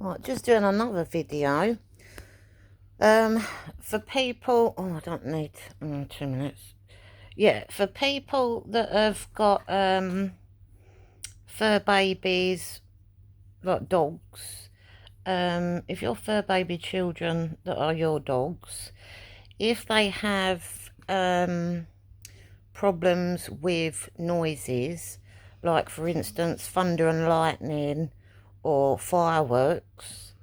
Right, just doing another video. For people, oh, I don't need 2 minutes. Yeah, for people that have got fur babies, like dogs. If your fur baby children that are your dogs, if they have problems with noises, like for instance thunder and lightning or fireworks,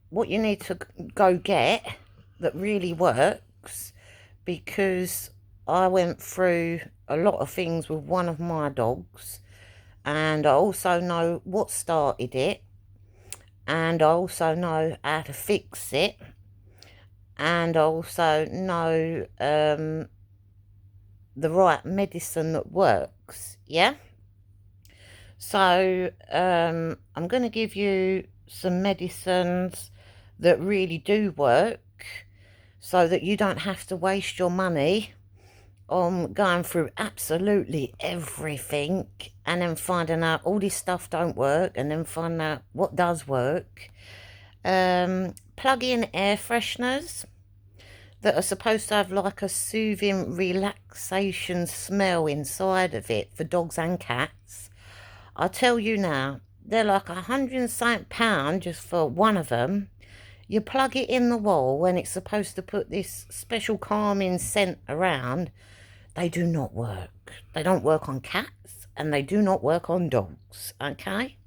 what you need to go get that really works, because I went through a lot of things with one of my dogs, and I also know what started it, and I also know how to fix it, and I also know the right medicine that works. Yeah, so I'm going to give you some medicines that really do work, so that you don't have to waste your money on going through absolutely everything and then finding out all this stuff don't work and then finding out what does work. Plug-in air fresheners that are supposed to have like a soothing relaxation smell inside of it for dogs and cats. I tell you now, they're like £100 just for one of them. You plug it in the wall and it's supposed to put this special calming scent around. They do not work. They don't work on cats and they do not work on dogs, okay?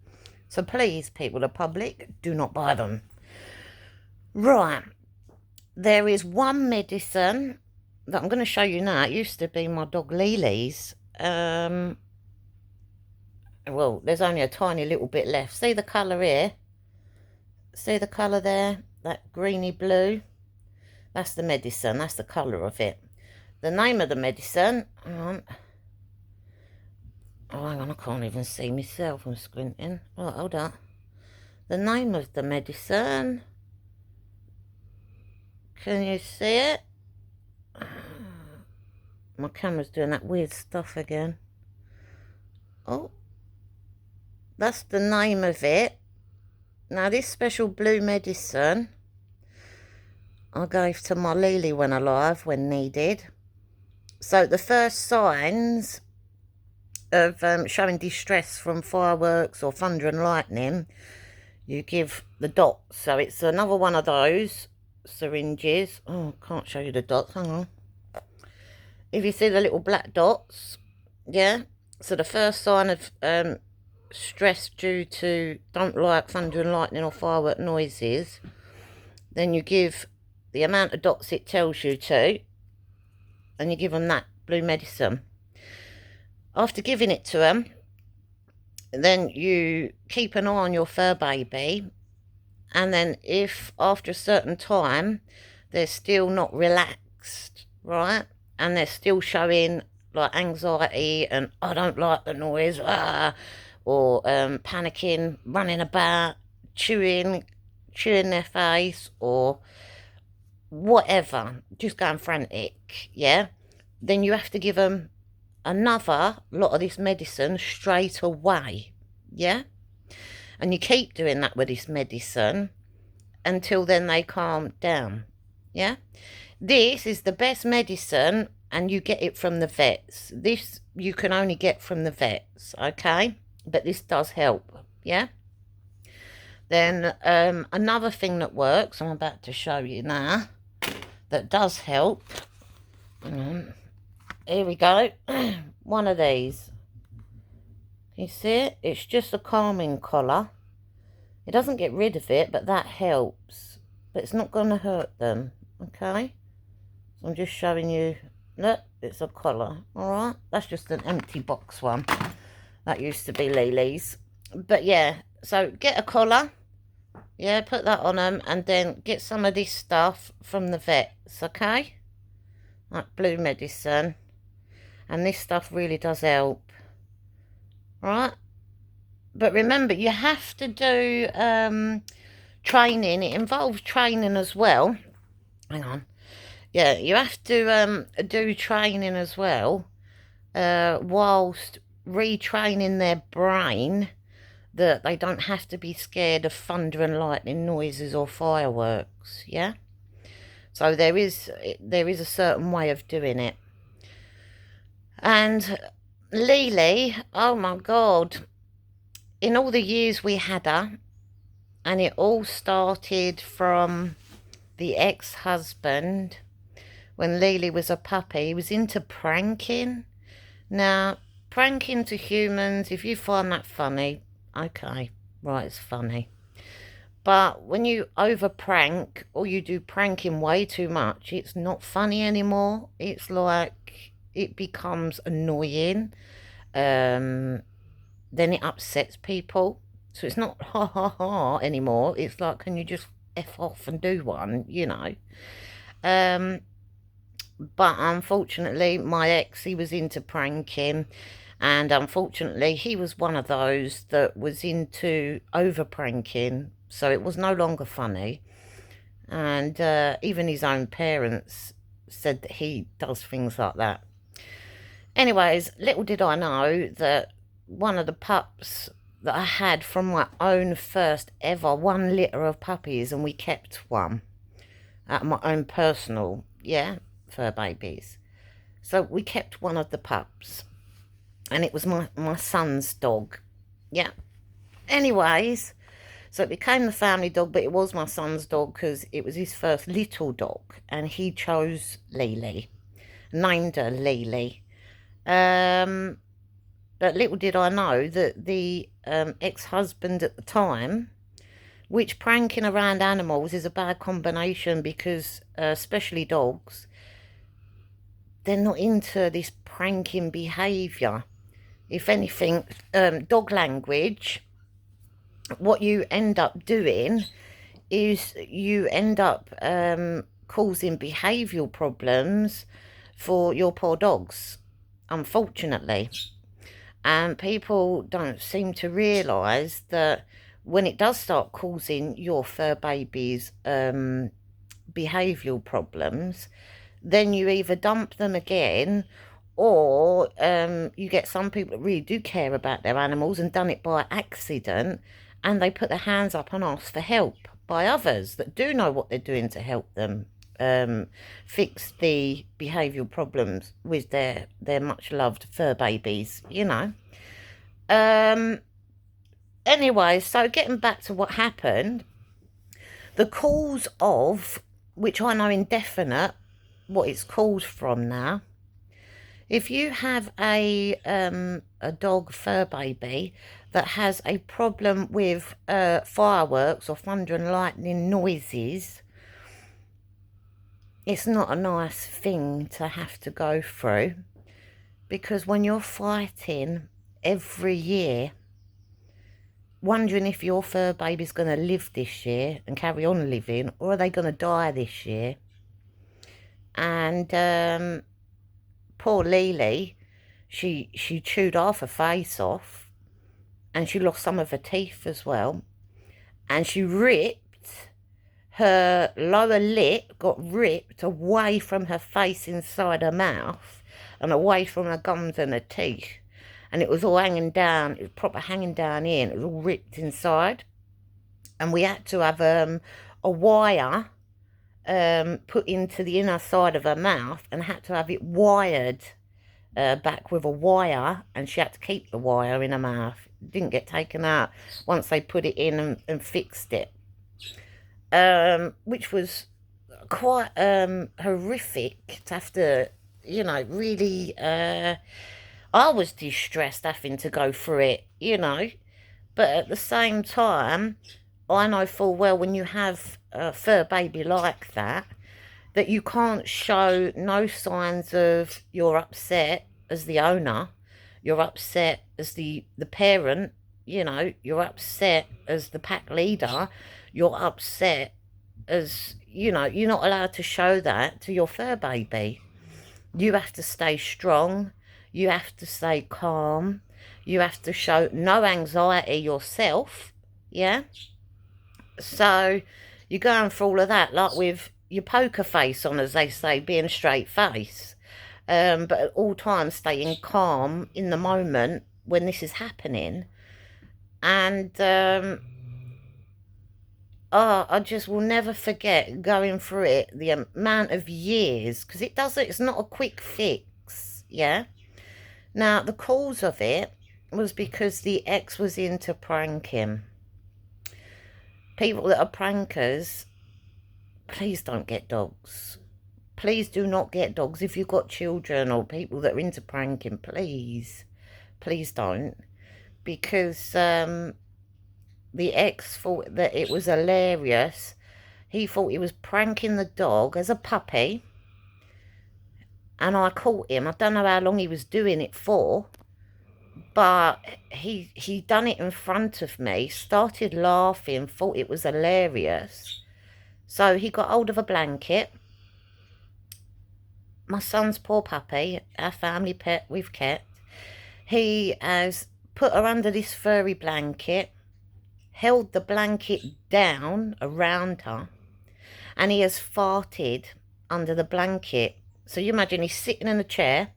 So please, people of public, do not buy them. Right, there is one medicine that I'm going to show you now. It used to be my dog Lily's. Well, there's only a tiny little bit left. See the colour here? See the colour there? That greeny blue? That's the medicine. That's the colour of it. The name of the medicine... Oh, hang on. I can't even see myself. I'm squinting. Oh, hold on. The name of the medicine... Can you see it? My camera's doing that weird stuff again. Oh. That's the name of it. Now, this special blue medicine I gave to my Lily when alive, when needed. So the first signs of showing distress from fireworks or thunder and lightning, you give the dots. So it's another one of those syringes. Oh, I can't show you the dots. Hang on. If you see the little black dots, yeah. So the first sign of stress due to don't like thunder and lightning or firework noises, then you give the amount of dots it tells you to, and you give them that blue medicine. After giving it to them, then you keep an eye on your fur baby, and then if after a certain time they're still not relaxed, right, and they're still showing like anxiety and I don't like the noise, or panicking, running about, chewing their face, or whatever, just going frantic, yeah, then you have to give them another lot of this medicine straight away, yeah? And you keep doing that with this medicine until then they calm down, yeah? This is the best medicine, and you get it from the vets. This you can only get from the vets, okay? But this does help, yeah? Then another thing that works, I'm about to show you now, that does help. Here we go. One of these. You see it? It's just a calming collar. It doesn't get rid of it, but that helps. But it's not going to hurt them, okay? So I'm just showing you. Look, it's a collar, all right? That's just an empty box one. That used to be Lily's. But yeah, so get a collar. Yeah, put that on them, and then get some of this stuff from the vets, okay? Like blue medicine. And this stuff really does help. Right? But remember, you have to do training. It involves training as well. Hang on. Yeah, you have to do training as well, whilst retraining their brain that they don't have to be scared of thunder and lightning noises or fireworks, yeah? So there is a certain way of doing it. And Lily, oh my God, in all the years we had her, and it all started from the ex-husband. When Lily was a puppy, he was into pranking. Now, pranking to humans, if you find that funny, okay, right, it's funny. But when you over prank or you do pranking way too much, it's not funny anymore. It's like it becomes annoying. Then it upsets people. So it's not ha ha ha anymore. It's like, can you just F off and do one, you know? But unfortunately, my ex, he was into pranking. And unfortunately, he was one of those that was into over pranking. So it was no longer funny. And even his own parents said that he does things like that. Anyways, little did I know that one of the pups that I had from my own first ever 1 litter of puppies, and we kept one out of my own personal, yeah, fur babies. So we kept one of the pups, and it was my son's dog. Yeah. Anyways, so it became the family dog, but it was my son's dog because it was his first little dog, and he chose Lily, named her Lily. But little did I know that the ex-husband at the time, which pranking around animals is a bad combination because, especially dogs, they're not into this pranking behaviour. If anything, dog language, what you end up doing is you end up causing behavioural problems for your poor dogs, unfortunately. And people don't seem to realise that when it does start causing your fur babies behavioural problems, then you either dump them again, or you get some people that really do care about their animals and done it by accident, and they put their hands up and ask for help by others that do know what they're doing to help them fix the behavioural problems with their much loved fur babies, you know. Anyway, so getting back to what happened, the cause of, which I know indefinite what it's caused from now. If you have a dog fur baby that has a problem with fireworks or thunder and lightning noises, it's not a nice thing to have to go through, because when you're fighting every year, wondering if your fur baby's going to live this year and carry on living, or are they going to die this year? And poor Lily, she chewed half her face off, and she lost some of her teeth as well, and she ripped her lower lip, got ripped away from her face inside her mouth and away from her gums and her teeth, and it was all hanging down. It was proper hanging down here, and it was all ripped inside, and we had to have a wire put into the inner side of her mouth, and had to have it wired back with a wire, and she had to keep the wire in her mouth. It didn't get taken out once they put it in and fixed it, which was quite horrific to have to, you know, really, I was distressed having to go through it, you know, but at the same time, I know full well when you have a fur baby like that, that you can't show no signs of you're upset as the owner, you're upset as the parent, you know, you're upset as the pack leader, you're upset as, you know, you're not allowed to show that to your fur baby. You have to stay strong, you have to stay calm, you have to show no anxiety yourself, yeah? So you're going for all of that, like with your poker face on, as they say, being a straight face. But at all times staying calm in the moment when this is happening. And oh, I just will never forget going through it, the amount of years, because it's not a quick fix, yeah? Now, the cause of it was because the ex was into pranking. People that are prankers, please don't get dogs. Please do not get dogs. If you've got children or people that are into pranking, please don't. Because the ex thought that it was hilarious. He thought he was pranking the dog as a puppy. And I caught him. I don't know how long he was doing it for. But he done it in front of me, started laughing, thought it was hilarious. So he got hold of a blanket. My son's poor puppy, our family pet we've kept. He has put her under this furry blanket, held the blanket down around her, and he has farted under the blanket. So you imagine he's sitting in a chair.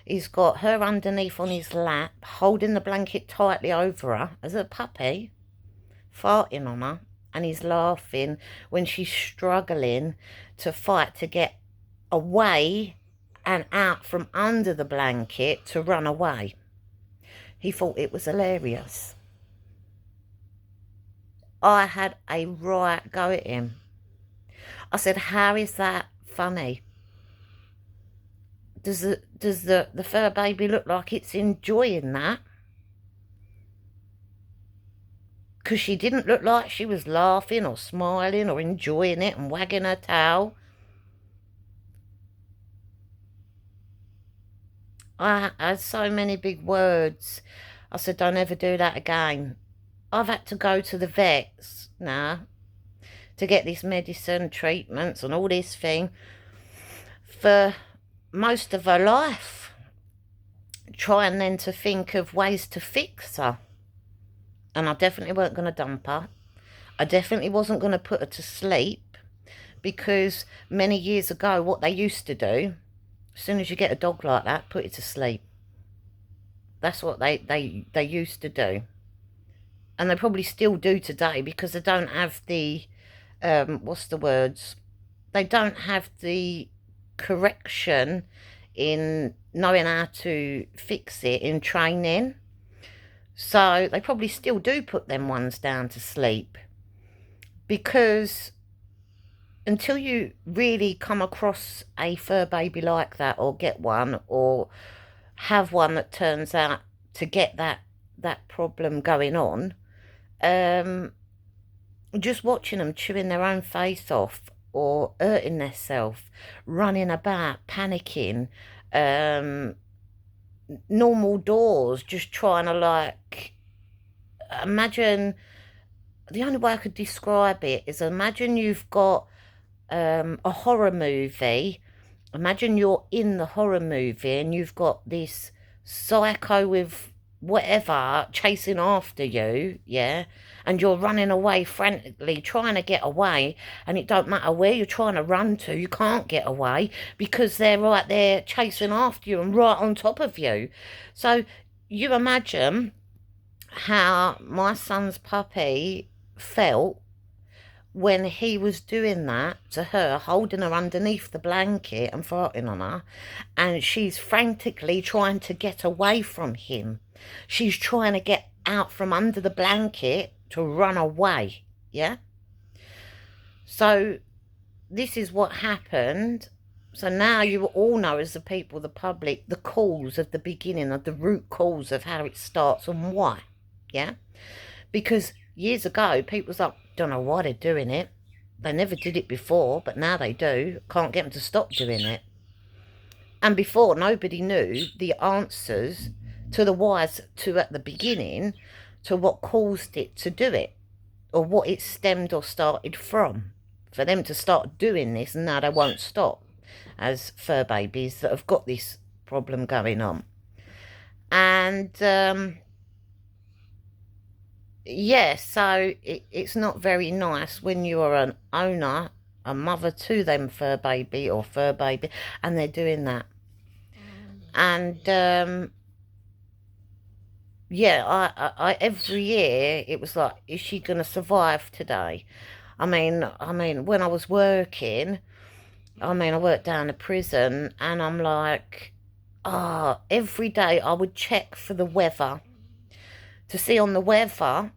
He's got her underneath on his lap, holding the blanket tightly over her as a puppy, farting on her, and he's laughing when she's struggling to fight to get away and out from under the blanket to run away. He thought it was hilarious. I had a right go at him. I said, how is that funny? Does the fur baby look like it's enjoying that? Because she didn't look like she was laughing or smiling or enjoying it and wagging her tail. I had so many big words. I said, don't ever do that again. I've had to go to the vets now to get this medicine, treatments and all this thing for most of her life. Trying then to think of ways to fix her. And I definitely weren't going to dump her. I definitely wasn't going to put her to sleep, because many years ago what they used to do, as soon as you get a dog like that, put it to sleep. That's what they used to do. And they probably still do today, because they don't have the, what's the words? They don't have the correction in knowing how to fix it in training. So they probably still do put them ones down to sleep, because until you really come across a fur baby like that, or get one, or have one that turns out to get that problem going on, just watching them chewing their own face off or hurting themselves, running about, panicking, normal doors, just trying to, like, imagine, the only way I could describe it is, imagine you've got a horror movie. Imagine you're in the horror movie and you've got this psycho with whatever chasing after you, yeah, and you're running away frantically, trying to get away, and it don't matter where you're trying to run to, you can't get away because they're right there chasing after you and right on top of you. So you imagine how my son's puppy felt when he was doing that to her, holding her underneath the blanket and farting on her, and she's frantically trying to get away from him. She's trying to get out from under the blanket to run away, yeah? So this is what happened. So now you all know, as the people, the public, the cause of the beginning, of the root cause of how it starts and why, yeah? Because years ago, people was like, don't know why they're doing it. They never did it before, but now they do. Can't get them to stop doing it. And before, nobody knew the answers to the whys to, at the beginning, to what caused it to do it, or what it stemmed or started from, for them to start doing this, and now they won't stop, as fur babies that have got this problem going on. And yeah, so it's not very nice when you're an owner, a mother to them fur baby or fur baby, and they're doing that. And yeah, every year it was like, is she going to survive today? I mean, when I was working, I worked down a prison, and I'm like, every day I would check for the weather to see on the weather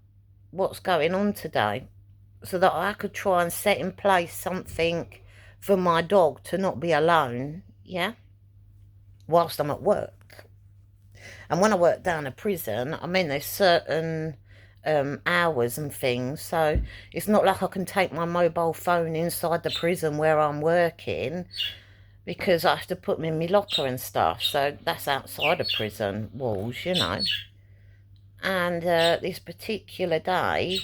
what's going on today, so that I could try and set in place something for my dog to not be alone, yeah, whilst I'm at work. And when I work down a prison, there's certain hours and things, so it's not like I can take my mobile phone inside the prison where I'm working, because I have to put them in my locker and stuff. So that's outside of prison walls, you know. And this particular day,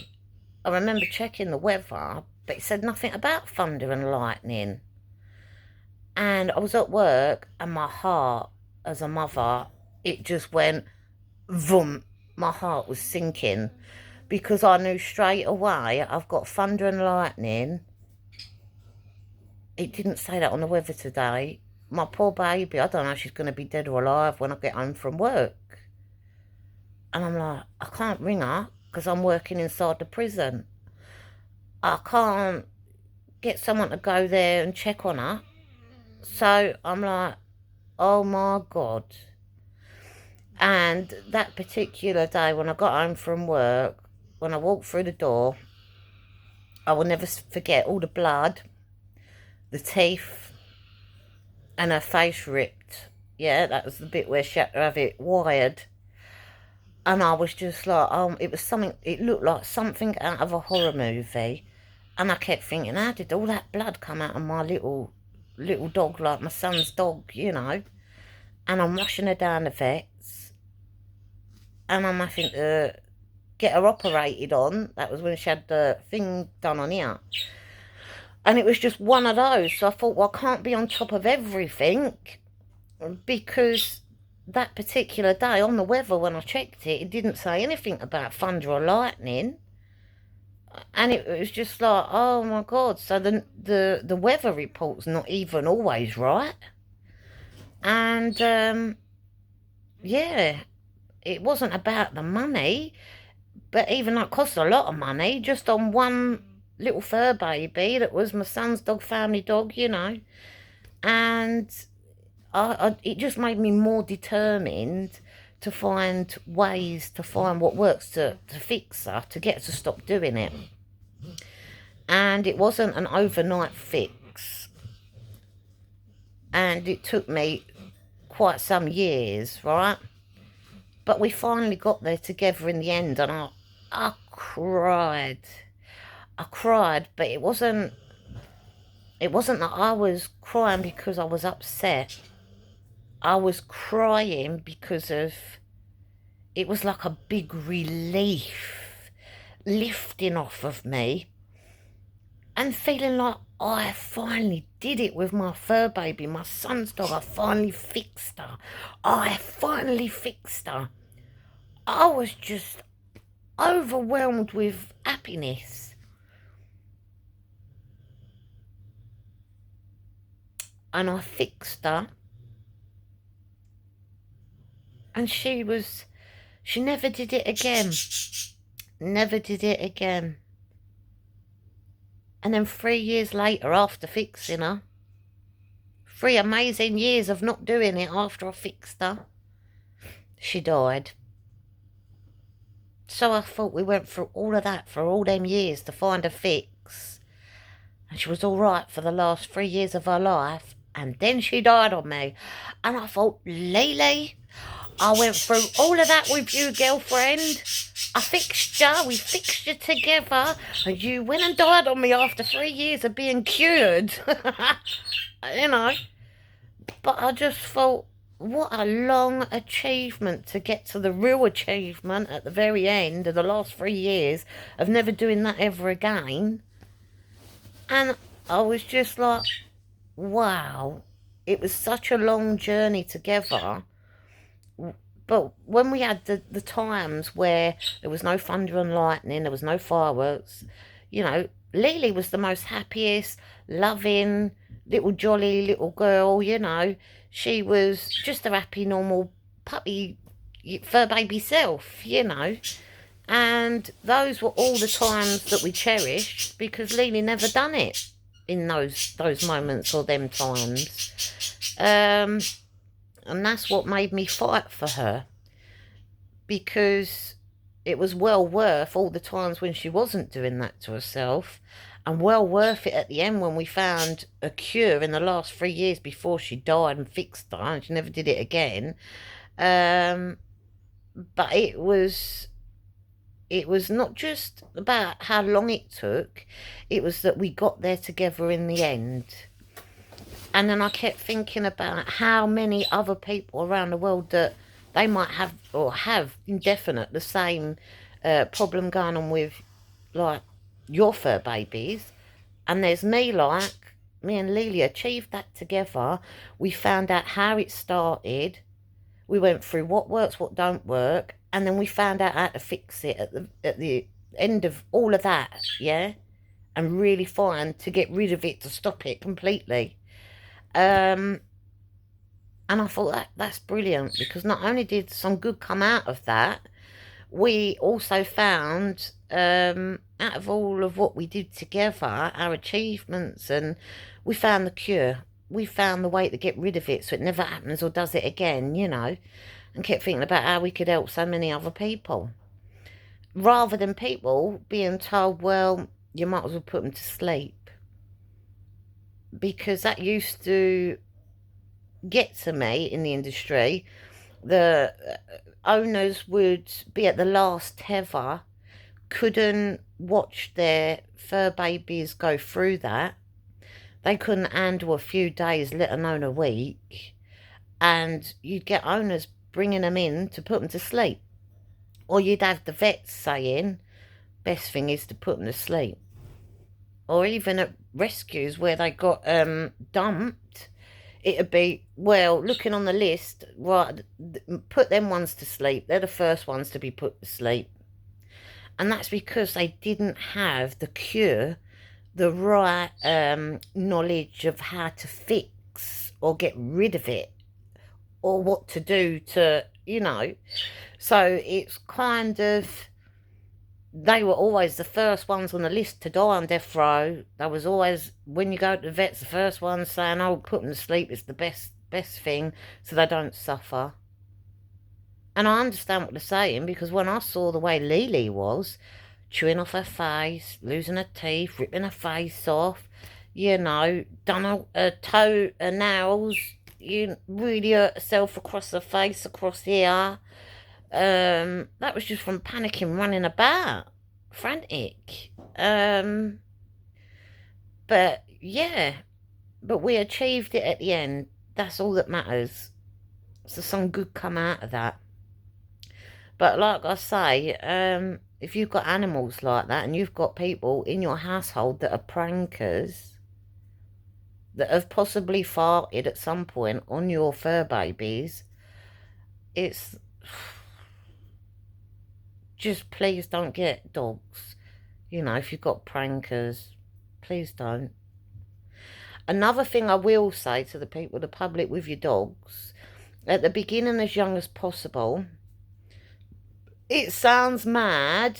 I remember checking the weather, but it said nothing about thunder and lightning. And I was at work, and my heart, as a mother, it just went vroom. My heart was sinking, because I knew straight away I've got thunder and lightning. It didn't say that on the weather today. My poor baby, I don't know if she's going to be dead or alive when I get home from work. And I'm like, I can't ring her because I'm working inside the prison. I can't get someone to go there and check on her. So I'm like, oh my God. And that particular day when I got home from work, when I walked through the door, I will never forget all the blood, the teeth, and her face ripped. Yeah, that was the bit where she had to have it wired. And I was just like, it was something, it looked like something out of a horror movie. And I kept thinking, how did all that blood come out of my little dog, like my son's dog, you know? And I'm rushing her down the vets. And I'm having to get her operated on. That was when she had the thing done on here. And it was just one of those. So I thought, well, I can't be on top of everything, because that particular day on the weather, when I checked it, it didn't say anything about thunder or lightning. And it was just like, oh my God. So the weather report's not even always right. And yeah, it wasn't about the money, but even that cost a lot of money just on one little fur baby that was my son's dog, family dog, you know. And it just made me more determined to find ways, to find what works to fix her, to get her to stop doing it. And it wasn't an overnight fix. And it took me quite some years, right? But we finally got there together in the end, and I cried. I cried, but it wasn't that I was crying because I was upset. I was crying because it was like a big relief lifting off of me, and feeling like I finally did it with my fur baby, my son's dog. I finally fixed her. I finally fixed her. I was just overwhelmed with happiness. And I fixed her. And she never did it again. Never did it again. And then 3 years later, after fixing her, 3 amazing years of not doing it after I fixed her, she died. So I thought we went through all of that for all them years to find a fix. And she was all right for the last 3 years of her life. And then she died on me. And I thought, Lily, I went through all of that with you, girlfriend. I fixed you, we fixed you together, and you went and died on me after 3 years of being cured. You know. But I just thought, what a long achievement to get to the real achievement at the very end of the last 3 years of never doing that ever again. And I was just like, wow, it was such a long journey together. But when we had the times where there was no thunder and lightning, there was no fireworks, you know, Lily was the most happiest, loving, little jolly little girl, you know. She was just a happy, normal puppy fur baby self, you know. And those were all the times that we cherished, because Lily never done it in those moments or them times. And that's what made me fight for her, because it was well worth all the times when she wasn't doing that to herself, and well worth it at the end when we found a cure in the last 3 years before she died and fixed her, and she never did it again. But it was not just about how long it took, it was that we got there together in the end. And then I kept thinking about how many other people around the world that they might have, or have indefinite, the same problem going on with, like, your fur babies. And there's me, like, me and Lily achieved that together. We found out how it started. We went through what works, what don't work, and then we found out how to fix it at the end of all of that, yeah? And really find to get rid of it, to stop it completely. And I thought that's brilliant, because not only did some good come out of that, we also found, out of all of what we did together, our achievements, and we found the cure. We found the way to get rid of it so it never happens or does it again, you know, and kept thinking about how we could help so many other people. Rather than people being told, well, you might as well put them to sleep. Because that used to get to me in the industry. The owners would be at the last tether, couldn't watch their fur babies go through that. They couldn't handle a few days, let alone a week. And you'd get owners bringing them in to put them to sleep. Or you'd have the vets saying, best thing is to put them to sleep. Or even at rescues where they got dumped, it'd be, well, looking on the list, right, put them ones to sleep. They're the first ones to be put to sleep. And that's because they didn't have the cure, the right knowledge of how to fix or get rid of it, or what to do to, you know. So it's kind of, they were always the first ones on the list to die on death row. There was always, when you go to the vets, the first ones saying, oh, put them to sleep is the best thing so they don't suffer. And I understand what they're saying, because when I saw the way Lily was, chewing off her face, losing her teeth, ripping her face off, you know, done her nails, you really hurt herself across her face, across here. That was just from panicking, running about, frantic. But yeah, but we achieved it at the end. That's all that matters. So some good come out of that. But like I say, if you've got animals like that, and you've got people in your household that are prankers, that have possibly farted at some point on your fur babies, it's just, please don't get dogs. You know, if you've got prankers, please don't. Another thing I will say to the people, the public, with your dogs, at the beginning, as young as possible. It sounds mad,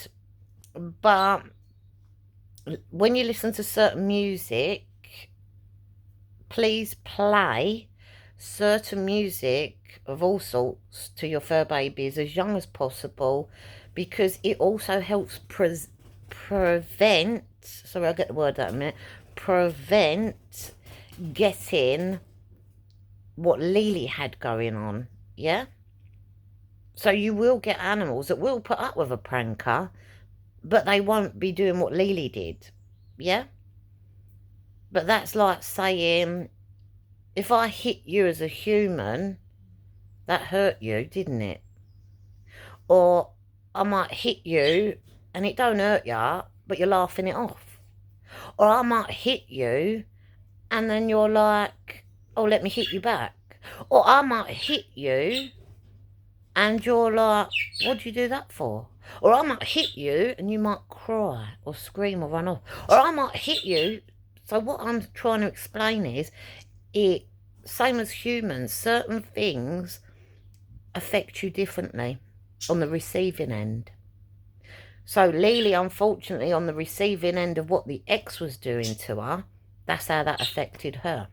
but when you listen to certain music, please play certain music of all sorts to your fur babies as young as possible, because it also helps prevent, sorry, I'll get the word out in a minute, prevent getting what Lily had going on, yeah? So you will get animals that will put up with a pranker, but they won't be doing what Lily did, yeah? But that's like saying, if I hit you as a human, that hurt you, didn't it? Or I might hit you and it don't hurt you, but you're laughing it off. Or I might hit you and then you're like, oh, let me hit you back. Or I might hit you and you're like, what'd you do that for? Or I might hit you and you might cry or scream or run off. Or I might hit you. So what I'm trying to explain is, same as humans, certain things affect you differently on the receiving end. So Lily, unfortunately, on the receiving end of what the ex was doing to her, that's how that affected her.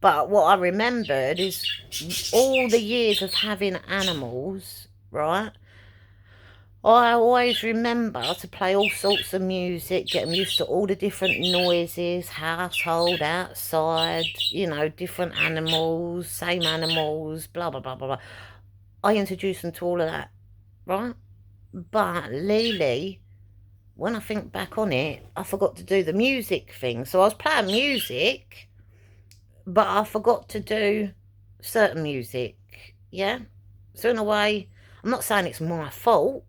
But what I remembered is all the years of having animals, right? I always remember to play all sorts of music, get them used to all the different noises, household, outside, you know, different animals, same animals, blah, blah, blah, blah, blah. I introduced them to all of that, right? But Lily, when I think back on it, I forgot to do the music thing. So I was playing music, but I forgot to do certain music, yeah? So in a way, I'm not saying it's my fault,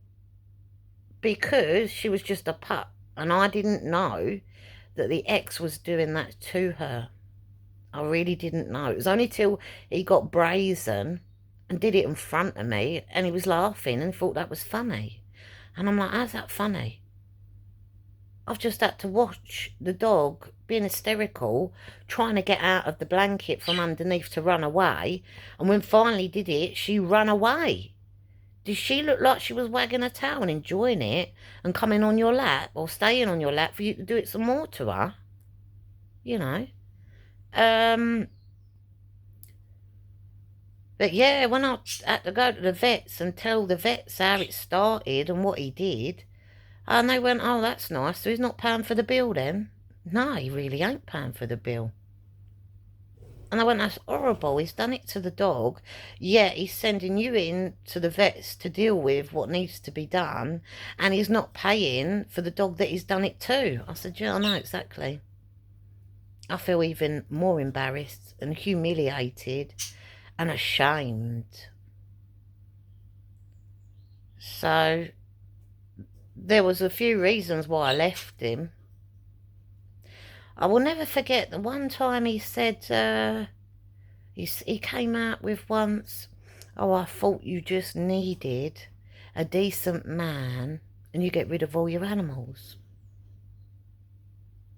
because she was just a pup, and I didn't know that the ex was doing that to her. I really didn't know. It was only till he got brazen and did it in front of me, and he was laughing and thought that was funny. And I'm like, how's that funny? I've just had to watch the dog being hysterical, trying to get out of the blanket from underneath to run away. And when finally did it, she ran away. Did she look like she was wagging her tail and enjoying it and coming on your lap or staying on your lap for you to do it some more to her? You know. But yeah, when I had to go to the vets and tell the vets how it started and what he did, and they went, oh, that's nice. So he's not paying for the bill then? No, he really ain't paying for the bill. And I went, that's horrible. He's done it to the dog. Yet he's sending you in to the vets to deal with what needs to be done. And he's not paying for the dog that he's done it to. I said, yeah, I know, exactly. I feel even more embarrassed and humiliated and ashamed. So there was a few reasons why I left him. I will never forget the one time he said, he came out with once, oh, I thought you just needed a decent man and you get rid of all your animals.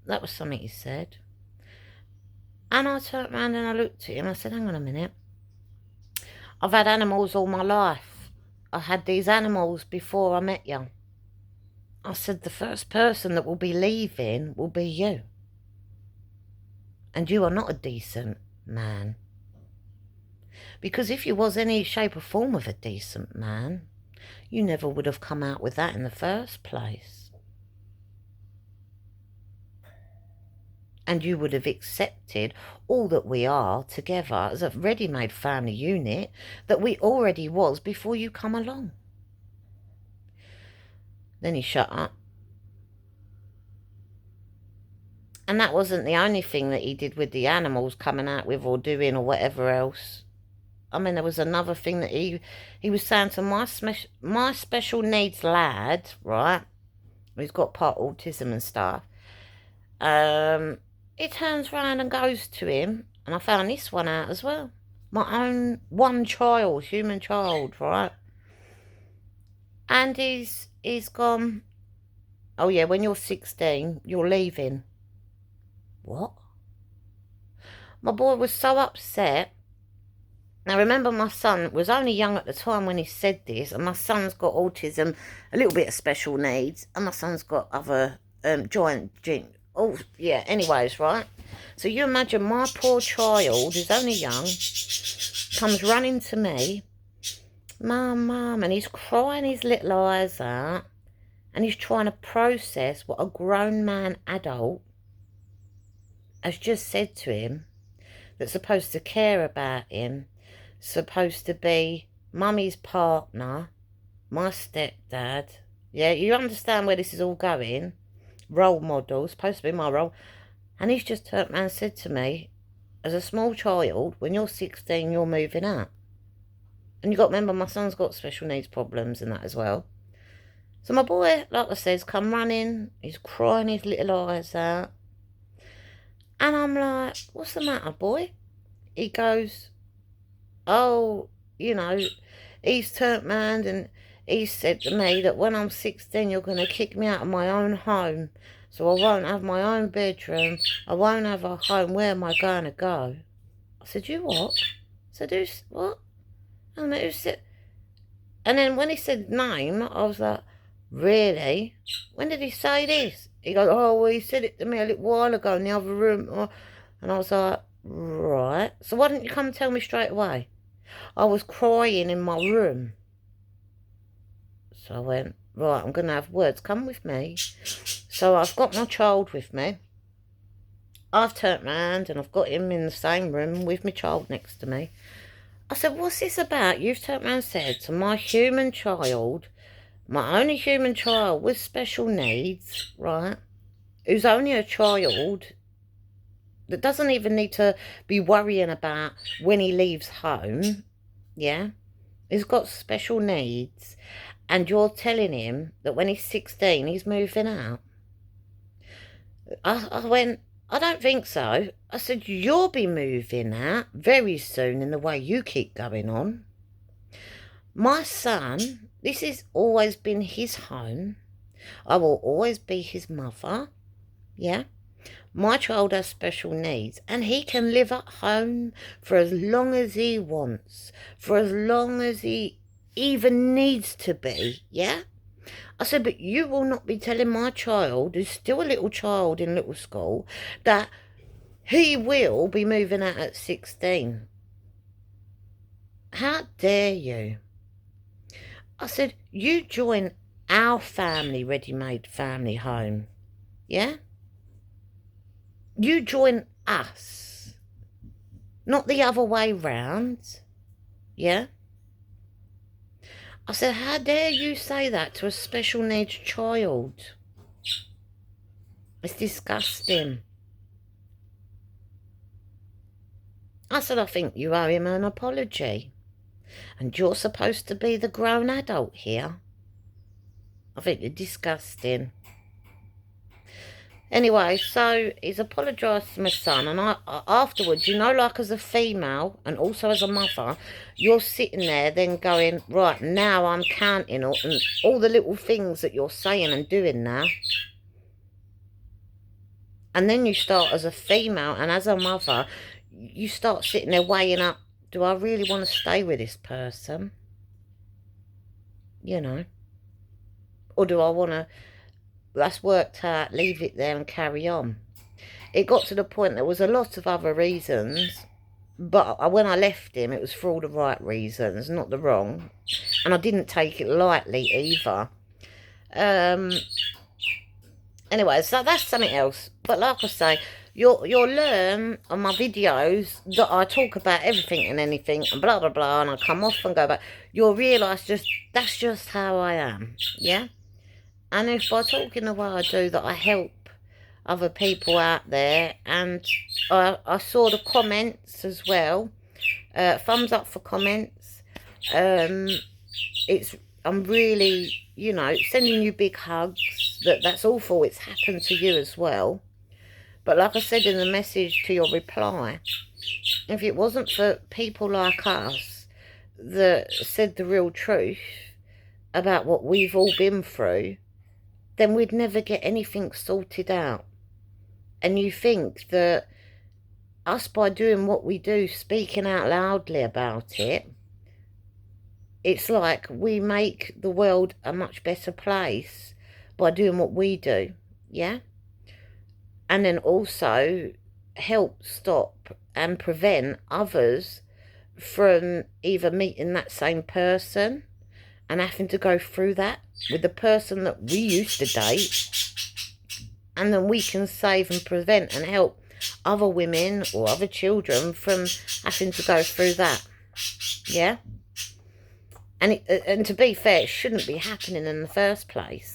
That was something he said. And I turned around and I looked at him. I said, hang on a minute. I've had animals all my life. I had these animals before I met you. I said, the first person that will be leaving will be you. And you are not a decent man. Because if you was any shape or form of a decent man, you never would have come out with that in the first place. And you would have accepted all that we are together as a ready-made family unit that we already was before you come along. Then he shut up. And that wasn't the only thing that he did with the animals coming out with or doing or whatever else. I mean, there was another thing that he was saying to my special needs lad, right? He's got part autism and stuff. He turns round and goes to him, and I found this one out as well. My own one child, human child, right? And he's gone, oh yeah, when you're 16, you're leaving. What? My boy was so upset. Now, remember, my son was only young at the time when he said this, and my son's got autism, a little bit of special needs, and my son's got other oh, yeah, anyways, right? So you imagine my poor child, who's only young, comes running to me, Mum, and he's crying his little eyes out, and he's trying to process what a grown man adult has just said to him, that's supposed to care about him, supposed to be Mummy's partner, my stepdad. Yeah, you understand where this is all going? Role model, supposed to be my role. And he's just turned around and said to me, as a small child, when you're 16, you're moving out. And you've got to remember, my son's got special needs problems and that as well. So my boy, like I said, come running. He's crying his little eyes out. And I'm like, what's the matter, boy? He goes, oh, you know, he's turned round and he said to me that when I'm 16, you're going to kick me out of my own home. So I won't have my own bedroom. I won't have a home. Where am I going to go? I said, you what? I said, what? And it was it. And then when he said name, I was like, really? When did he say this? He goes, oh, well, he said it to me a little while ago in the other room. And I was like, right. So why didn't you come and tell me straight away? I was crying in my room. So I went, right, I'm going to have words. Come with me. So I've got my child with me. I've turned round and I've got him in the same room with my child next to me. I said, what's this about? You've turned around and said to my human child, my only human child with special needs, right, who's only a child, that doesn't even need to be worrying about when he leaves home, yeah, he's got special needs, and you're telling him that when he's 16, he's moving out. I went, I don't think so. I said, you'll be moving out very soon in the way you keep going on. My son, this has always been his home. I will always be his mother. Yeah. My child has special needs and he can live at home for as long as he wants, for as long as he even needs to be. Yeah. I said, but you will not be telling my child, who's still a little child in little school, that he will be moving out at 16. How dare you? I said, you join our family, ready-made family home. Yeah? You join us. Not the other way round. Yeah? I said, how dare you say that to a special needs child? It's disgusting. I said, I think you owe him an apology. And you're supposed to be the grown adult here. I think you're disgusting. Anyway, so he's apologised to my son, and I afterwards, you know, like as a female and also as a mother, you're sitting there then going, right, now I'm counting all the little things that you're saying and doing now. And then you start as a female and as a mother, you start sitting there weighing up, do I really want to stay with this person? You know. Or do I want to, that's worked out, leave it there and carry on? It got to the point there was a lot of other reasons, but when I left him, it was for all the right reasons, not the wrong. And I didn't take it lightly either. Anyway, so that's something else. But like I say, you'll learn on my videos that I talk about everything and anything and blah, blah, blah, and I come off and go back. You'll realise that's just how I am, yeah? And if by talking the way I do that I help other people out there, and I saw the comments as well, thumbs up for comments. I'm really, you know, sending you big hugs. That's awful it's happened to you as well. But like I said in the message to your reply, if it wasn't for people like us that said the real truth about what we've all been through, then we'd never get anything sorted out. And you think that us, by doing what we do, speaking out loudly about it, it's like we make the world a much better place by doing what we do, yeah? And then also help stop and prevent others from either meeting that same person and having to go through that with the person that we used to date. And then we can save and prevent and help other women or other children from having to go through that. Yeah? And to be fair, it shouldn't be happening in the first place.